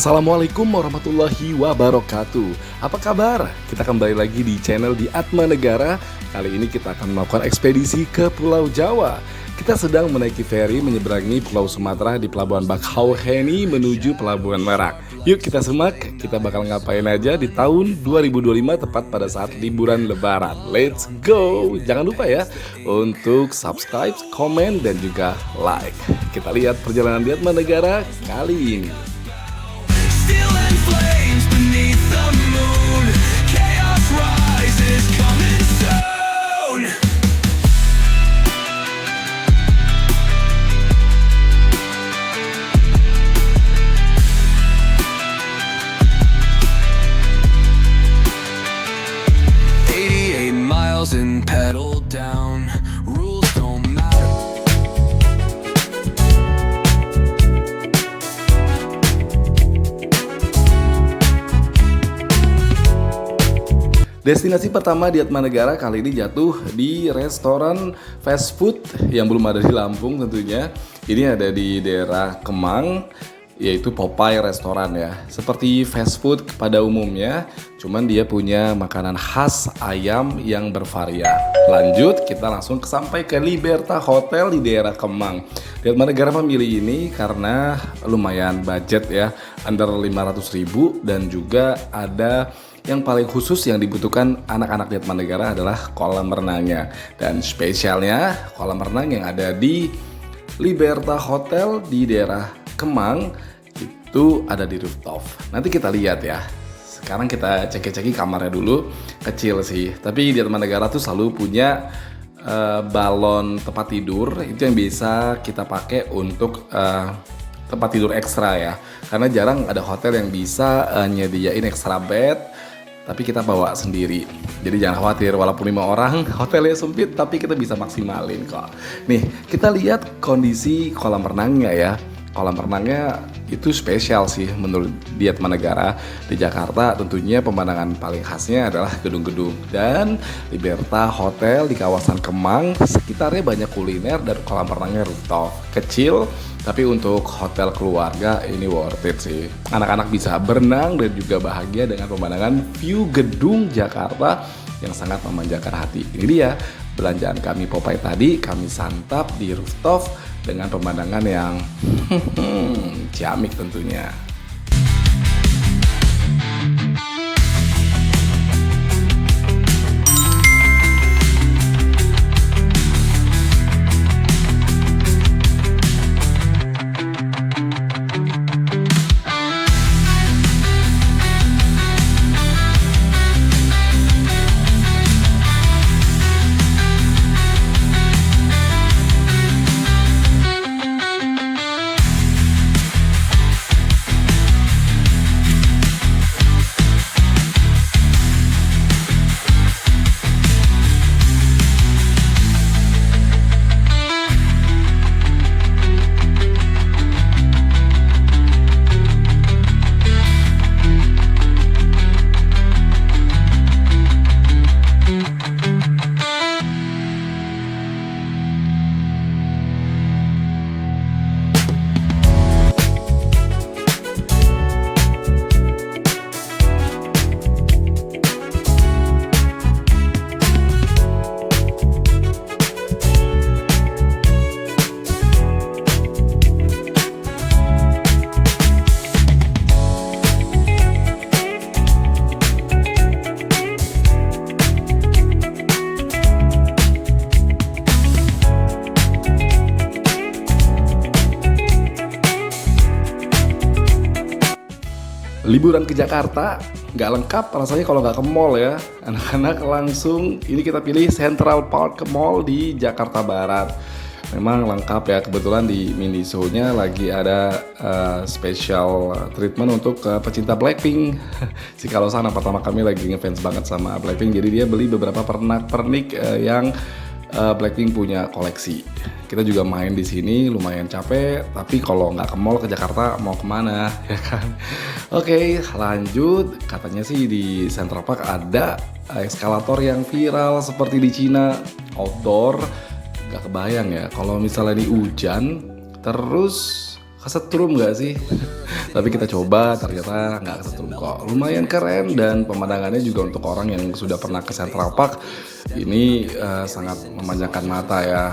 Assalamualaikum warahmatullahi wabarakatuh. Apa kabar? Kita kembali lagi di channel di Atma Negara. Kali ini kita akan melakukan ekspedisi ke Pulau Jawa. Kita sedang menaiki feri menyeberangi Pulau Sumatera di Pelabuhan Bakauheni menuju Pelabuhan Merak. Yuk kita semak, kita bakal ngapain aja di tahun 2025 tepat pada saat liburan lebaran. Let's go! Jangan lupa ya untuk subscribe, komen, dan juga like. Kita lihat perjalanan di Atma Negara kali ini. Still in flames beneath the moon. Chaos rises, coming soon. Miles and pedal down. Rules don't matter. Destinasi pertama di Atma Negara kali ini jatuh di restoran fast food yang belum ada di Lampung tentunya. Ini ada di daerah Kemang, yaitu Popeye Restoran ya. Seperti fast food pada umumnya, cuman dia punya makanan khas ayam yang bervarian. Lanjut, kita langsung sampai ke Liberta Hotel di daerah Kemang. Di Atma Negara memilih ini karena lumayan budget ya, under 500.000, dan juga ada yang paling khusus yang dibutuhkan anak-anak di Atma Negara adalah kolam renangnya. Dan spesialnya kolam renang yang ada di Liberta Hotel di daerah Kemang itu ada di rooftop. Nanti kita lihat ya. Sekarang kita cek-ceki kamarnya dulu. Kecil sih, tapi di Atma Negara tuh selalu punya balon tempat tidur. Itu yang bisa kita pakai untuk tempat tidur ekstra ya. Karena jarang ada hotel yang bisa nyediain ekstra bed, tapi kita bawa sendiri. Jadi jangan khawatir, walaupun 5 orang, hotelnya sempit, tapi kita bisa maksimalin kok. Nih, kita lihat kondisi kolam renangnya ya. Kolam renangnya itu spesial sih menurut di Atma Negara. Di Jakarta tentunya pemandangan paling khasnya adalah gedung-gedung. Dan Liberta Hotel di kawasan Kemang, sekitarnya banyak kuliner dan kolam renangnya rooftop. Kecil, tapi untuk hotel keluarga ini worth it sih. Anak-anak bisa berenang dan juga bahagia dengan pemandangan view gedung Jakarta yang sangat memanjakan hati. Ini dia belanjaan kami Popeye tadi, kami santap di rooftop dengan pemandangan yang ciamik tentunya. Liburan ke Jakarta nggak lengkap rasanya kalau nggak ke mall ya. Anak-anak langsung ini kita pilih Central Park Mall di Jakarta Barat. Memang lengkap ya, kebetulan di Miniso-nya lagi ada special treatment untuk pecinta Blackpink. Si Kalosan pertama kami lagi ngefans banget sama Blackpink, jadi dia beli beberapa pernak-pernik yang Blackpink punya koleksi. Kita juga main di sini, lumayan capek. Tapi kalau nggak ke mall ke Jakarta mau kemana, ya kan? Oke, lanjut. Katanya sih di Central Park ada eskalator yang viral seperti di Cina, outdoor. Gak kebayang ya kalau misalnya di hujan terus kesetrum nggak sih? Tapi kita coba, ternyata nggak kesetrum kok. Lumayan keren dan pemandangannya juga untuk orang yang sudah pernah ke Central Park ini sangat memanjakan mata ya.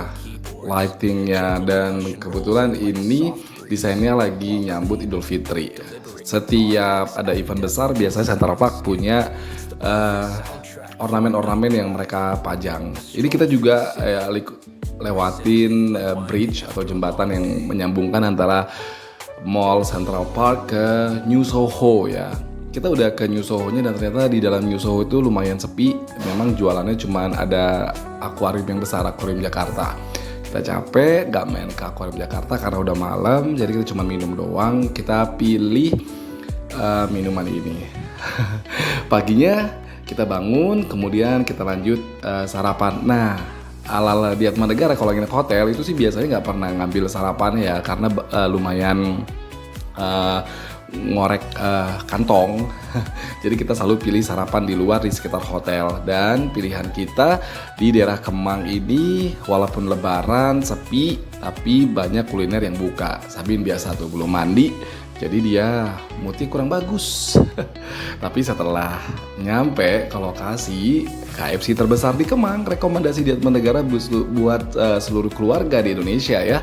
Lightingnya, dan kebetulan ini desainnya lagi nyambut Idul Fitri. Setiap ada event besar biasanya Central Park punya ornamen-ornamen yang mereka pajang. Ini kita juga lewatin bridge atau jembatan yang menyambungkan antara Mall Central Park ke New Soho ya. Kita udah ke New Soho-nya dan ternyata di dalam New Soho itu lumayan sepi. Memang jualannya cuma ada akuarium yang besar, akuarium Jakarta. Kita capek, gak main ke akuarium Jakarta karena udah malam, jadi kita cuma minum doang. Kita pilih minuman ini. Paginya kita bangun, kemudian kita lanjut sarapan. Nah, ala-ala di Atmanegara kalau nginep hotel itu sih biasanya nggak pernah ngambil sarapan ya, karena lumayan ngorek kantong. Jadi kita selalu pilih sarapan di luar di sekitar hotel. Dan pilihan kita di daerah Kemang ini walaupun lebaran sepi, tapi banyak kuliner yang buka. Sabin biasa tuh belum mandi, jadi dia moodnya kurang bagus. Tapi setelah nyampe ke lokasi KFC terbesar di Kemang, rekomendasi di Atmanegara buat seluruh keluarga di Indonesia ya.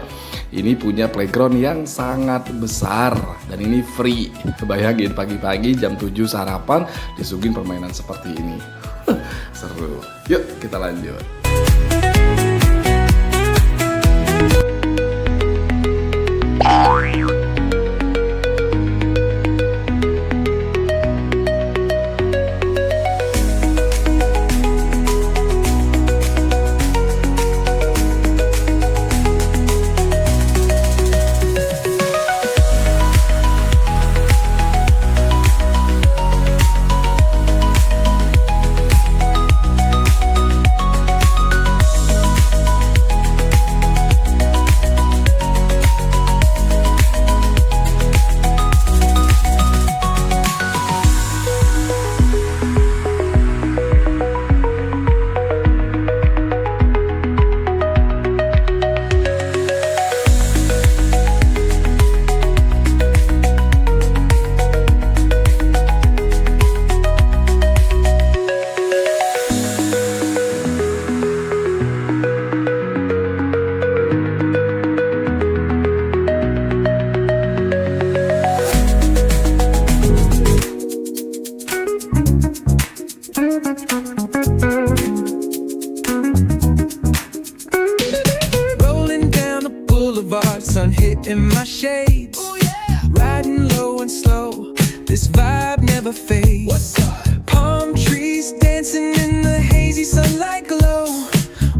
Ini punya playground yang sangat besar dan ini free. Bayangin pagi-pagi jam 7 sarapan disuguhin permainan seperti ini. Seru. Yuk kita lanjut. Sun hitting my shades, riding low and slow. This vibe never fades. Palm trees dancing in the hazy sunlight glow.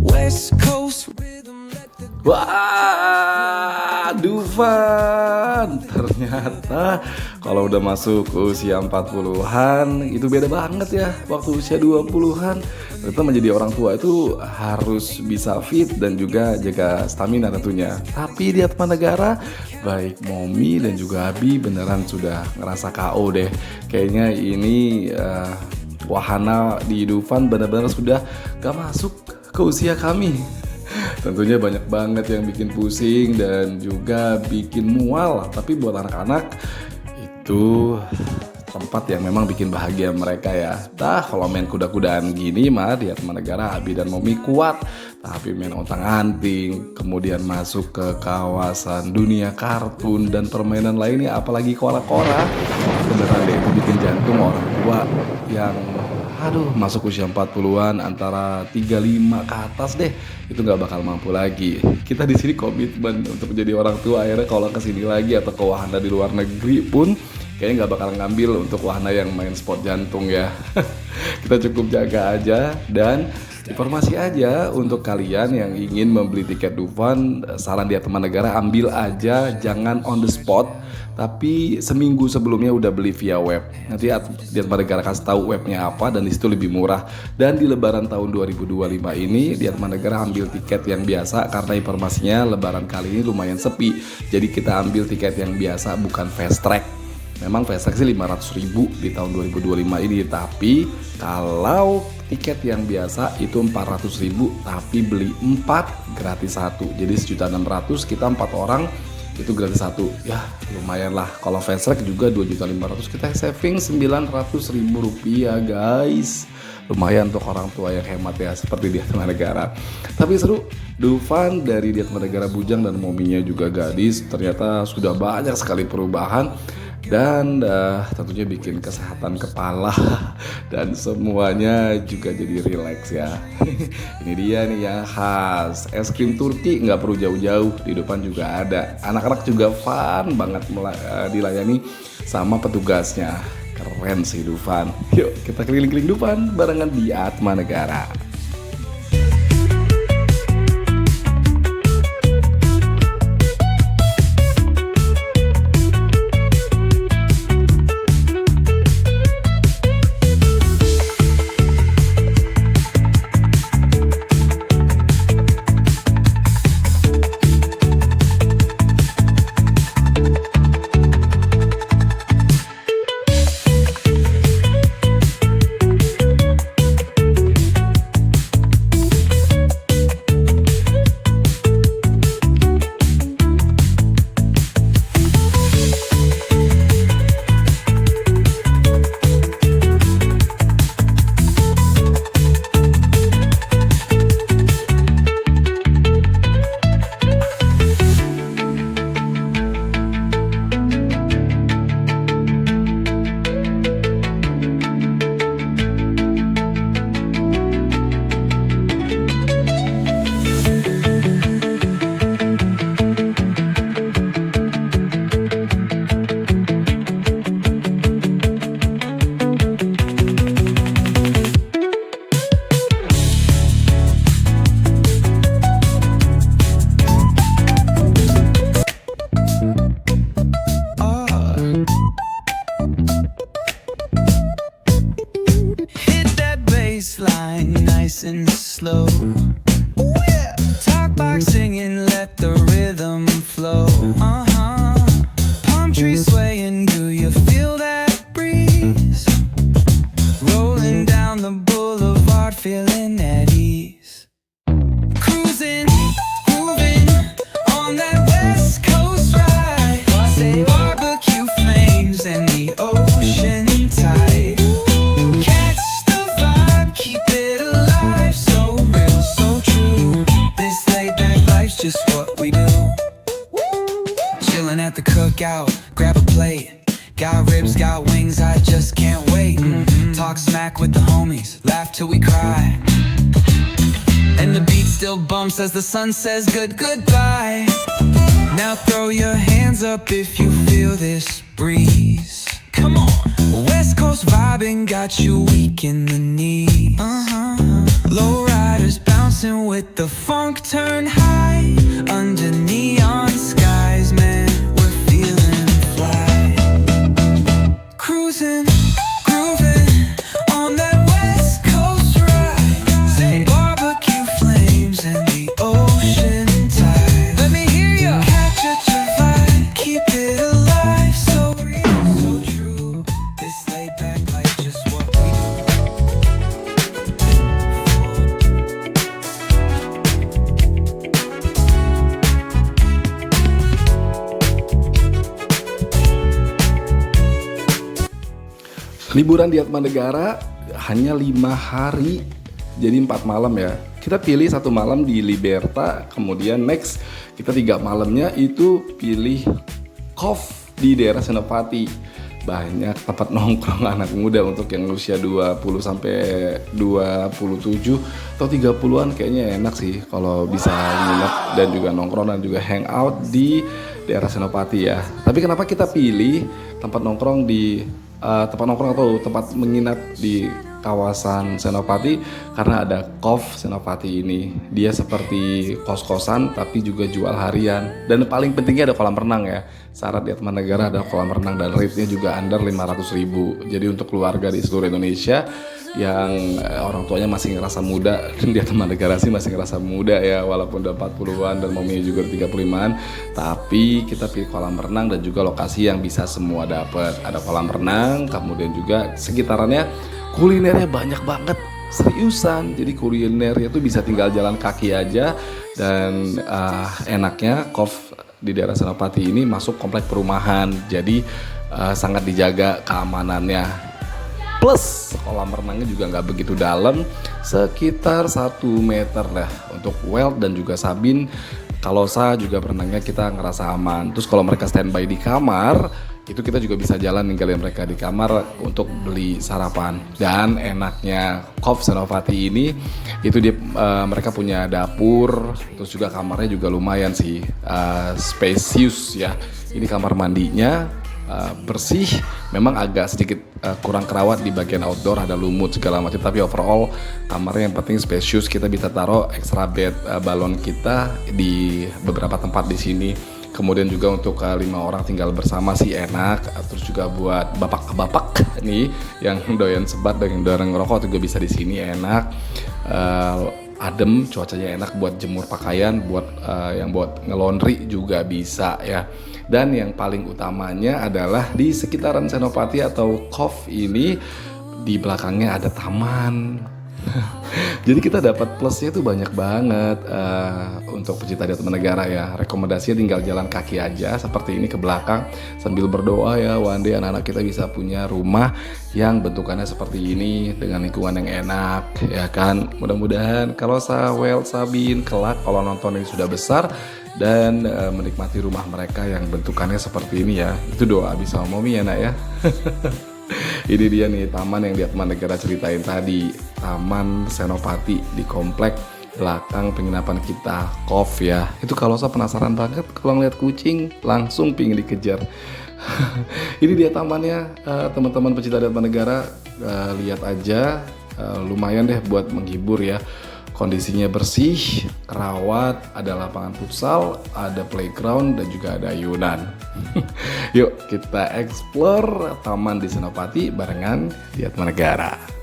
West Coast rhythm, let the Wah, Dufan. Ternyata kalau udah masuk usia 40-an itu beda banget ya. Waktu usia 20-an ternyata menjadi orang tua itu harus bisa fit dan juga jaga stamina tentunya. Tapi di Atmanegara baik Momi dan juga Abi beneran sudah ngerasa KO deh. Kayaknya ini wahana di Dufan benar-benar sudah gak masuk ke usia kami. Tentunya banyak banget yang bikin pusing dan juga bikin mual. Tapi buat anak-anak itu tempat yang memang bikin bahagia mereka ya. Kalau main kuda-kudaan gini mah di Atmanegara Abi dan Momi kuat. Tapi main ontang-anting, kemudian masuk ke kawasan dunia kartun dan permainan lainnya, apalagi kora-kora, beneran deh itu bikin jantung orang tua yang masuk usia 40-an antara 35 ke atas deh, itu nggak bakal mampu lagi. Kita di sini komitmen untuk menjadi orang tua, akhirnya kalau kesini lagi atau ke wahana di luar negeri pun kayaknya nggak bakal ngambil untuk wahana yang main sport jantung ya. Kita cukup jaga aja. Dan informasi aja untuk kalian yang ingin membeli tiket Dufan, saran di Atmanegara ambil aja, jangan on the spot, tapi seminggu sebelumnya udah beli via web. Nanti di Atmanegara kasih tahu webnya apa dan disitu lebih murah. Dan di Lebaran tahun 2025 ini di Atmanegara ambil tiket yang biasa karena informasinya Lebaran kali ini lumayan sepi. Jadi kita ambil tiket yang biasa, bukan fast track. Memang fast track sih 500.000 di tahun 2025 ini, tapi kalau tiket yang biasa itu 400.000, tapi beli 4 gratis 1. Jadi 1.600.000 kita 4 orang itu gratis satu. Ya lumayan lah. Kalau fast track juga 2.500.000, kita saving 900.000 rupiah guys. Lumayan untuk orang tua yang hemat ya, seperti di Atmanegara. Tapi seru, Dufan dari di Atmanegara bujang dan mominya juga gadis, ternyata sudah banyak sekali perubahan. Dan tentunya bikin kesehatan kepala dan semuanya juga jadi rileks ya. Ini dia nih yang khas, es krim Turki nggak perlu jauh-jauh, di depan juga ada. Anak-anak juga fun banget dilayani sama petugasnya. Keren sih Dufan. Yuk kita keliling-keliling Dufan barengan di Atmanegara. Baseline nice and slow. Talk box singing, let the rhythm flow. Palm trees swaying, do you feel that breeze? Rolling down the boulevard, feeling at ease. Cruising, moving on that West Coast ride. Say barbecue flames and the ocean tide. Just what we do. Chillin' at the cookout, grab a plate. Got ribs, got wings, I just can't wait. Talk smack with the homies, laugh till we cry. And the beat still bumps as the sun says goodbye. Now throw your hands up if you feel this breeze. Come on. West Coast vibing got you weak in the knees. Low riders bouncing with the funk turn high. Under neon skies, man, we're feeling fly. Cruising, grooving on that West Coast ride. Say barbecue flames and the ocean tide. Let me hear ya. Catch your vibe, keep it alive. So real, so true. This laid back life, just what we do. Liburan di Atmanegara hanya 5 hari, jadi 4 malam ya. Kita pilih 1 malam di Liberta, kemudian next kita 3 malamnya itu pilih Cove di daerah Senopati. Banyak tempat nongkrong anak muda untuk yang usia 20 sampai 27 atau 30-an kayaknya enak sih kalau bisa nginep dan juga nongkrong dan juga hangout di daerah Senopati ya. Tapi kenapa kita pilih tempat nongkrong atau tempat menginap di kawasan Senopati? Karena ada Cove Senopati ini. Dia seperti kos-kosan tapi juga jual harian. Dan paling pentingnya ada kolam renang ya. Syarat di Atmanegara ada kolam renang dan rate-nya juga under 500.000. Jadi untuk keluarga di seluruh Indonesia yang orang tuanya masih ngerasa muda, dan di Atmanegara sih masih ngerasa muda ya, walaupun udah 40-an dan mominya juga 35-an, tapi kita pilih kolam renang dan juga lokasi yang bisa semua dapat. Ada kolam renang, kemudian juga sekitarannya kulinernya banyak banget, seriusan. Jadi kulinernya tuh bisa tinggal jalan kaki aja, dan enaknya Cove di daerah Senopati ini masuk komplek perumahan, jadi sangat dijaga keamanannya. Plus kolam renangnya juga nggak begitu dalam, sekitar 1 meter lah. Untuk Weld dan juga Sabin, kalau saya juga berenangnya kita ngerasa aman. Terus kalau mereka standby di kamar, itu kita juga bisa jalan ninggalin mereka di kamar untuk beli sarapan. Dan enaknya Cove Senopati ini, itu dia mereka punya dapur, terus juga kamarnya juga lumayan sih, spacious ya. Ini kamar mandinya bersih, memang agak sedikit kurang kerawat di bagian outdoor, ada lumut segala macam, tapi overall kamarnya yang penting spacious. Kita bisa taruh extra bed balon kita di beberapa tempat di sini. Kemudian juga untuk 5 orang tinggal bersama sih enak. Terus juga buat bapak-bapak nih yang doyan sebat dan yang doyan ngerokok juga bisa di sini, enak. Adem, cuacanya enak buat jemur pakaian, buat yang buat ngelondri juga bisa ya. Dan yang paling utamanya adalah di sekitaran Senopati atau Cove ini, di belakangnya ada taman. Jadi kita dapat plusnya tuh banyak banget untuk pecinta di Tamanegara ya. Rekomendasinya tinggal jalan kaki aja seperti ini ke belakang sambil berdoa ya, one day anak-anak kita bisa punya rumah yang bentukannya seperti ini dengan lingkungan yang enak ya kan. Mudah-mudahan kalau Wel Sabin kelak kalau nonton ini sudah besar dan menikmati rumah mereka yang bentukannya seperti ini ya. Itu doa abis sama Momi ya nak ya. Ini dia nih taman yang di Tamanegara ceritain tadi, Taman Senopati di komplek belakang penginapan kita, Cove ya. Itu kalau saya penasaran banget kalau ngeliat kucing langsung pingin dikejar. Ini dia tamannya, teman-teman pecinta di Tamanegara, lihat aja, lumayan deh buat menghibur ya. Kondisinya bersih, kerawat, ada lapangan futsal, ada playground, dan juga ada ayunan. Yuk kita explore taman di Senopati barengan di Tamanegara.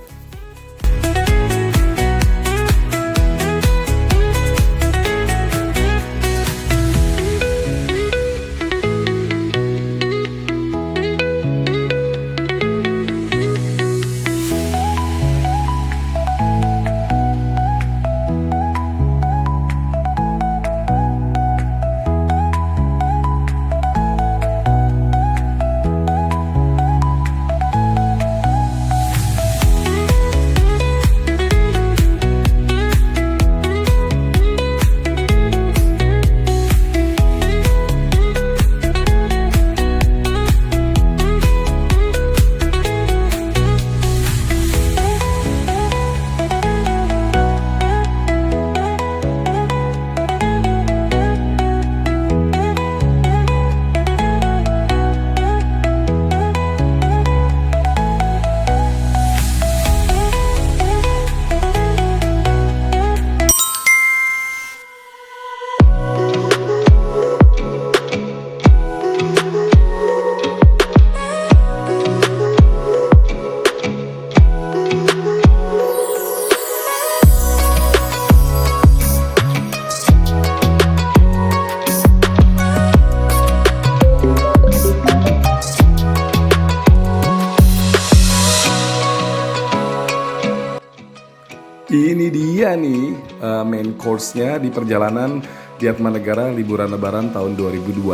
Ini dia nih main course-nya di perjalanan di Tamanegara liburan lebaran tahun 2025.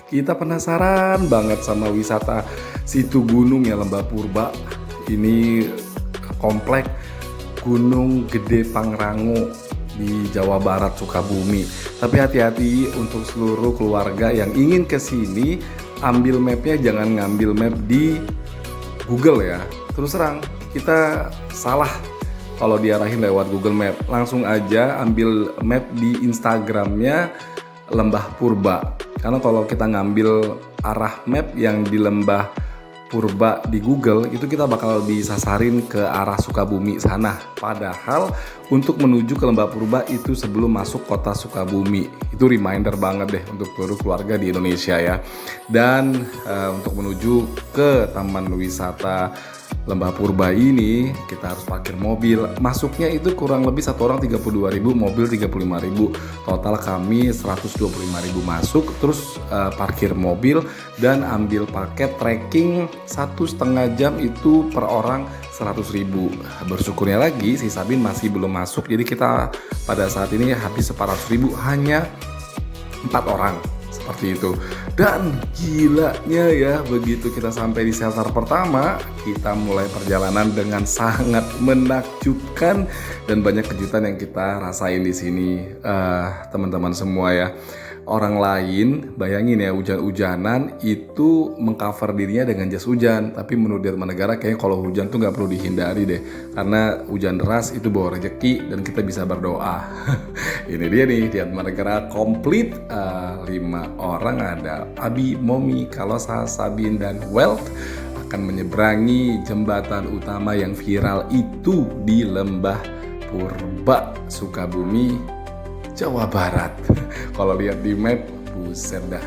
Kita penasaran banget sama wisata situ gunung ya, Lembah Purba. Ini komplek Gunung Gede Pangrango di Jawa Barat, Sukabumi. Tapi hati-hati untuk seluruh keluarga yang ingin ke sini, ambil mapnya jangan ngambil map di Google ya. Terus terang kita salah kalau diarahin lewat Google Map. Langsung aja ambil map di Instagramnya Lembah Purba. Karena kalau kita ngambil arah map yang di Lembah Purba di Google, itu kita bakal disasarin ke arah Sukabumi sana. Padahal untuk menuju ke Lembah Purba itu sebelum masuk kota Sukabumi. Itu reminder banget deh untuk seluruh keluarga di Indonesia ya. Dan untuk menuju ke Taman Wisata Lembah Purba ini kita harus parkir mobil. Masuknya itu kurang lebih satu orang 32.000, mobil 35.000. Total kami 125.000 masuk, terus parkir mobil dan ambil paket trekking 1,5 jam itu per orang 100.000. Bersyukurnya lagi si Sabin masih belum masuk, jadi kita pada saat ini habis 400.000 hanya 4 orang. seperti itu. Dan gilanya ya, begitu kita sampai di shelter pertama, kita mulai perjalanan dengan sangat menakjubkan dan banyak kejutan yang kita rasain di sini, teman-teman semua ya. Orang lain, bayangin ya, hujan-hujanan itu mengcover dirinya dengan jas hujan. Tapi menurut Di Atmanegara kayaknya kalau hujan tuh nggak perlu dihindari deh, karena hujan deras itu bawa rezeki dan kita bisa berdoa. Ini dia nih, Di Atmanegara komplit, 5 orang, ada Abi, Momi, Kalosa, Sabin, dan Welt akan menyeberangi jembatan utama yang viral itu di Lembah Purba, Sukabumi, Jawa Barat. Kalau lihat di map, buset dah,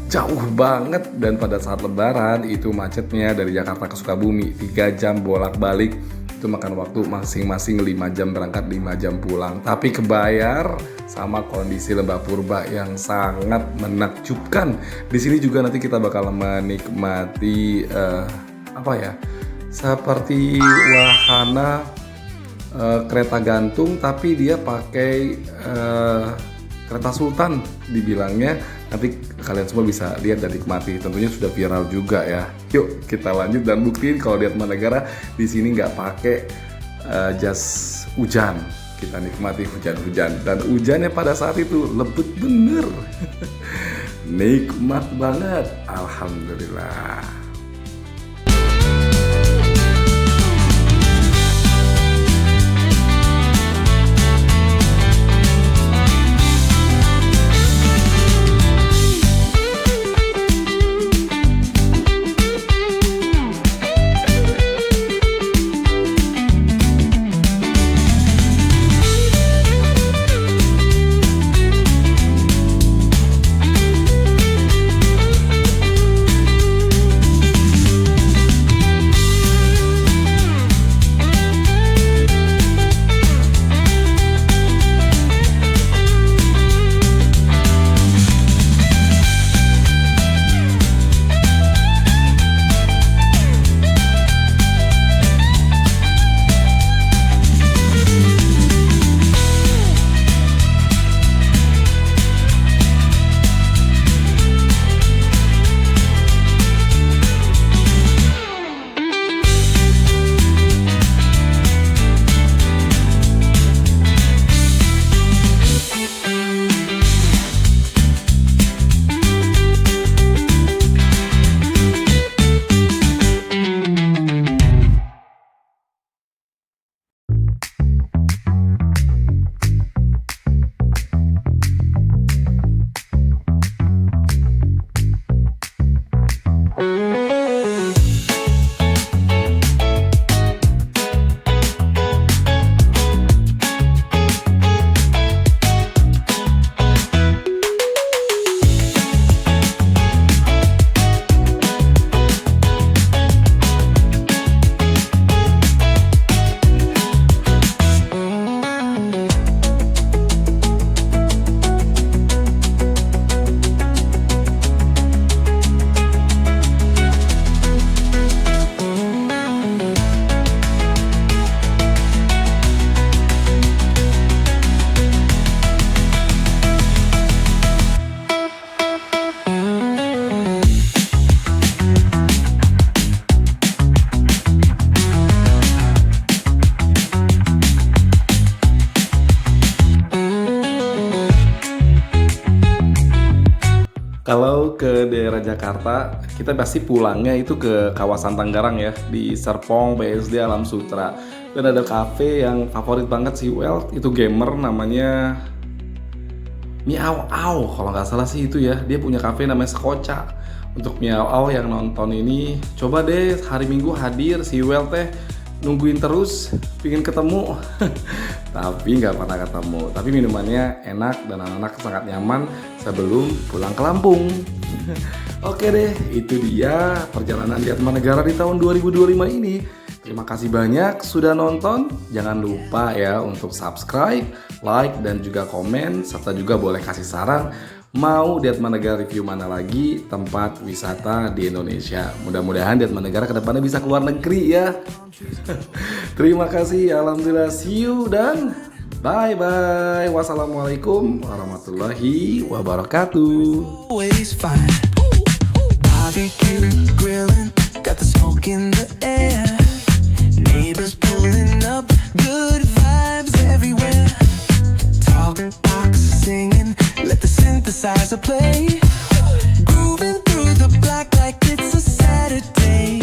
jauh banget. Dan pada saat lebaran itu macetnya dari Jakarta ke Sukabumi 3 jam bolak-balik. Itu makan waktu masing-masing 5 jam berangkat, 5 jam pulang. Tapi kebayar sama kondisi Lembah Purba yang sangat menakjubkan. Di sini juga nanti kita bakal menikmati seperti wahana kereta gantung, tapi dia pakai kereta sultan dibilangnya. Nanti kalian semua bisa lihat dan nikmati. Tentunya sudah viral juga ya. Yuk kita lanjut dan buktiin kalau di Atmanegara di sini nggak pakai jas hujan. Kita nikmati hujan-hujan, dan hujannya pada saat itu lembut bener. Nikmat banget, alhamdulillah. Kalau ke daerah Jakarta, kita pasti pulangnya itu ke kawasan Tanggarang ya, di Serpong, BSD, Alam Sutra. Dan ada cafe yang favorit banget si Welt, itu gamer, namanya Miao Au, kalau nggak salah sih itu ya. Dia punya cafe namanya Skoca. Untuk Miao Au yang nonton ini, coba deh hari Minggu hadir, si Welt teh nungguin terus, pingin ketemu. Tapi nggak pernah ketemu. Tapi minumannya enak dan anak-anak sangat nyaman sebelum pulang ke Lampung. Oke deh, itu dia perjalanan Di Atmanegara di tahun 2025 ini. Terima kasih banyak sudah nonton. Jangan lupa ya untuk subscribe, like, dan juga komen. Serta juga boleh kasih saran mau Di Atmanegara review mana lagi tempat wisata di Indonesia. Mudah-mudahan Di Atmanegara kedepannya bisa keluar negeri ya. Terima kasih, alhamdulillah, see you dan Bye-bye. Wassalamualaikum warahmatullahi wabarakatuh. Always fine. Barbecue grilling, got the smoke in the air. Neighbors pulling up, good vibes everywhere. Talk box singing, let the synthesizer play. Grooving through the block like it's a Saturday.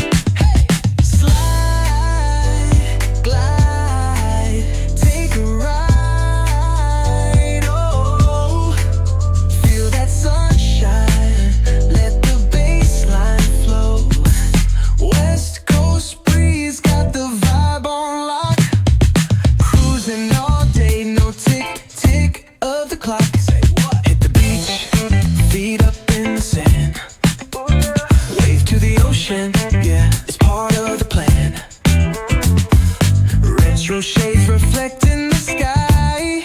Slide, glide, take a ride. Oh, feel that sunshine, let the bassline flow. West Coast breeze got the vibe on lock. Cruising all day, no tick, tick of the clock. Hit the beach, feet up in the sand. Wave to the ocean, yeah, it's part of the plan. Retro shades reflecting the sky.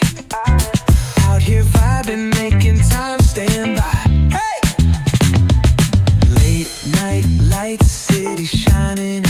Out here vibing, making time stand by. Hey! Late night lights, city shining